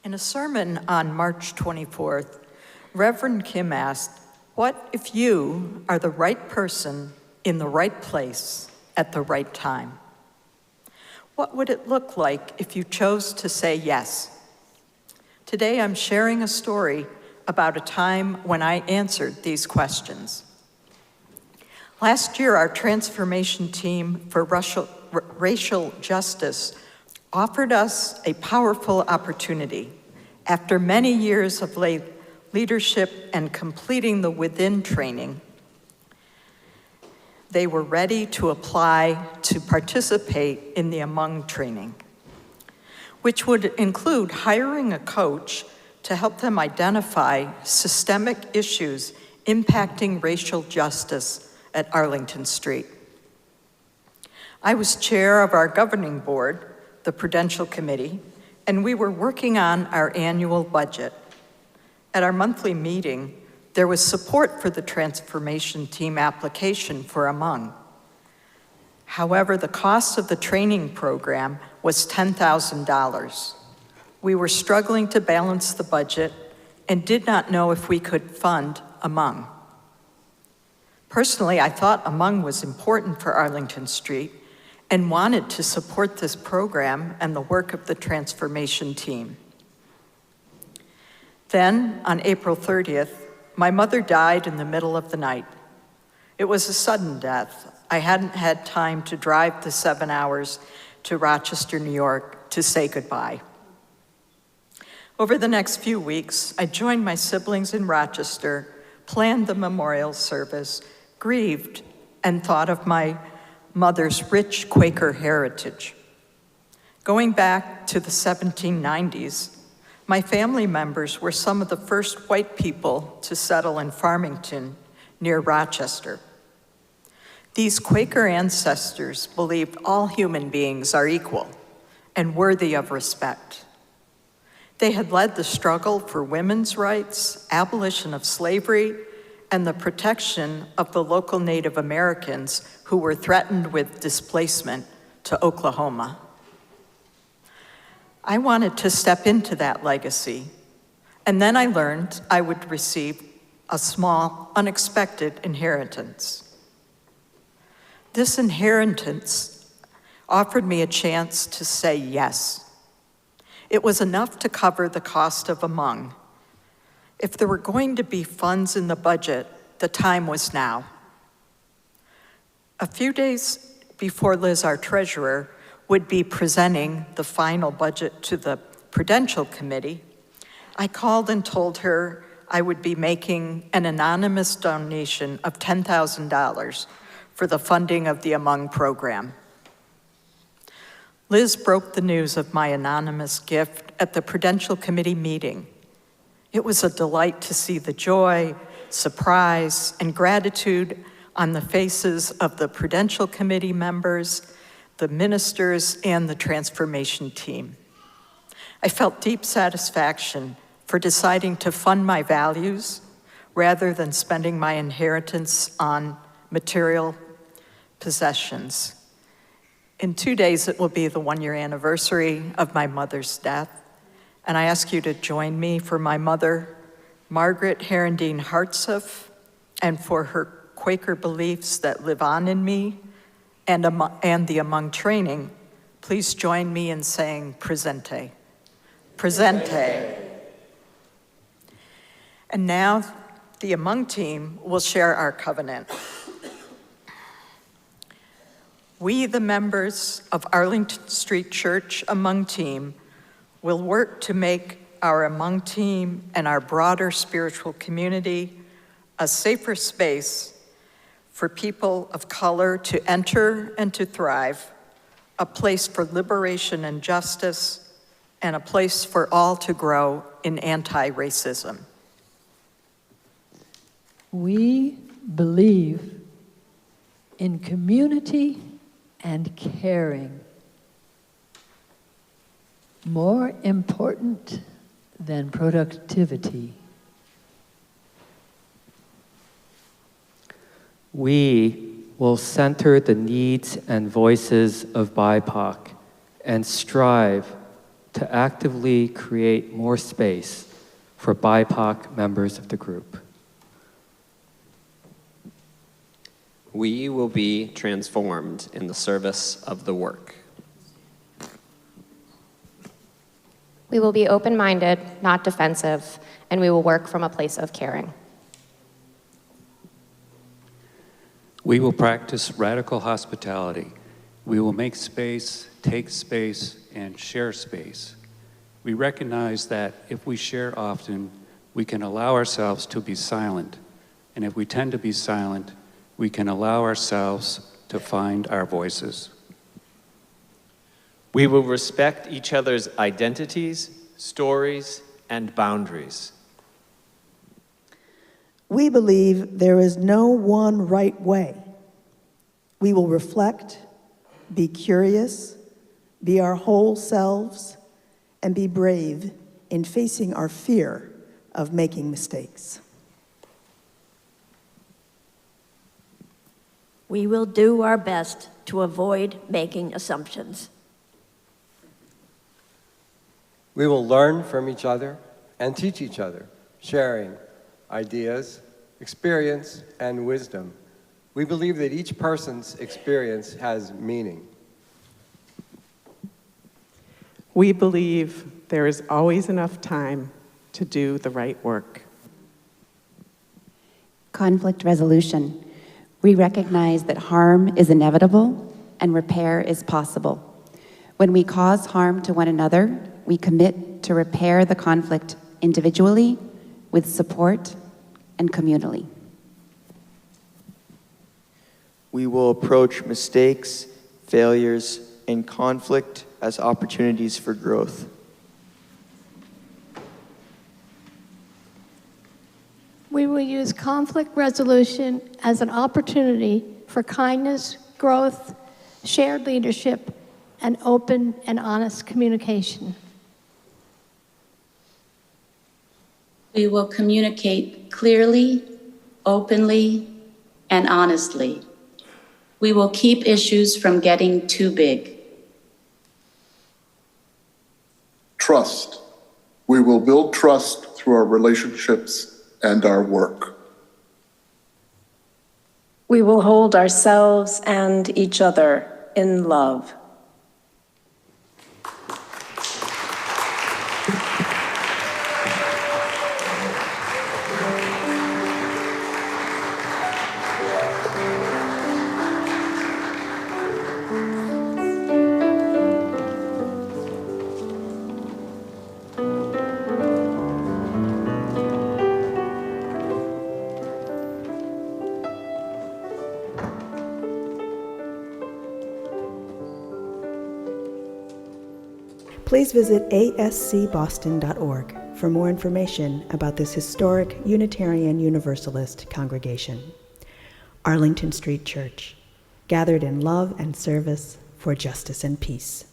In a sermon on March 24th, Reverend Kim asked, "What if you are the right person in the right place at the right time? What would it look like if you chose to say yes?" Today I'm sharing a story about a time when I answered these questions. Last year, our transformation team for racial justice offered us a powerful opportunity. After many years of leadership and completing the Within training, they were ready to apply to participate in the Among training, which would include hiring a coach to help them identify systemic issues impacting racial justice at Arlington Street. I was chair of our governing board, the Prudential Committee, and we were working on our annual budget. At our monthly meeting, there was support for the transformation team application for Among. However, the cost of the training program was $10,000. We were struggling to balance the budget and did not know if we could fund Among. Personally, I thought Among was important for Arlington Street and wanted to support this program and the work of the transformation team. Then, on April 30th, my mother died in the middle of the night. It was a sudden death. I hadn't had time to drive the 7 hours to Rochester, New York to say goodbye. Over the next few weeks, I joined my siblings in Rochester, planned the memorial service, grieved, and thought of my mother's rich Quaker heritage. Going back to the 1790s, my family members were some of the first white people to settle in Farmington, near Rochester. These Quaker ancestors believed all human beings are equal and worthy of respect. They had led the struggle for women's rights, abolition of slavery, and the protection of the local Native Americans who were threatened with displacement to Oklahoma. I wanted to step into that legacy, and then I learned I would receive a small, unexpected inheritance. This inheritance offered me a chance to say yes. It was enough to cover the cost of Among. If there were going to be funds in the budget, the time was now. A few days before Liz, our treasurer, would be presenting the final budget to the Prudential Committee, I called and told her I would be making an anonymous donation of $10,000 for the funding of the Among program. Liz broke the news of my anonymous gift at the Prudential Committee meeting. It was a delight to see the joy, surprise, and gratitude on the faces of the Prudential Committee members, the ministers, and the transformation team. I felt deep satisfaction for deciding to fund my values rather than spending my inheritance on material possessions. In 2 days, it will be the 1-year anniversary of my mother's death, and I ask you to join me for my mother, Margaret Herendine Hartsough, and for her Quaker beliefs that live on in me, and the Among training. Please join me in saying presente. Presente. And now the Among team will share our covenant. We, the members of Arlington Street Church Among team, will work to make our Among team and our broader spiritual community a safer space for people of color to enter and to thrive, a place for liberation and justice, and a place for all to grow in anti-racism. We believe in community and caring, more important than productivity. We will center the needs and voices of BIPOC and strive to actively create more space for BIPOC members of the group. We will be transformed in the service of the work. We will be open-minded, not defensive, and we will work from a place of caring. We will practice radical hospitality. We will make space, take space, and share space. We recognize that if we share often, we can allow ourselves to be silent. And if we tend to be silent, we can allow ourselves to find our voices. We will respect each other's identities, stories, and boundaries. We believe there is no one right way. We will reflect, be curious, be our whole selves, and be brave in facing our fear of making mistakes. We will do our best to avoid making assumptions. We will learn from each other and teach each other, sharing ideas, experience, and wisdom. We believe that each person's experience has meaning. We believe there is always enough time to do the right work. Conflict resolution. We recognize that harm is inevitable and repair is possible. When we cause harm to one another, we commit to repair the conflict individually, with support, and communally. We will approach mistakes, failures, and conflict as opportunities for growth. We will use conflict resolution as an opportunity for kindness, growth, shared leadership, and open and honest communication. We will communicate clearly, openly, and honestly. We will keep issues from getting too big. Trust. We will build trust through our relationships and our work. We will hold ourselves and each other in love. Please visit ascboston.org for more information about this historic Unitarian Universalist congregation. Arlington Street Church, gathered in love and service for justice and peace.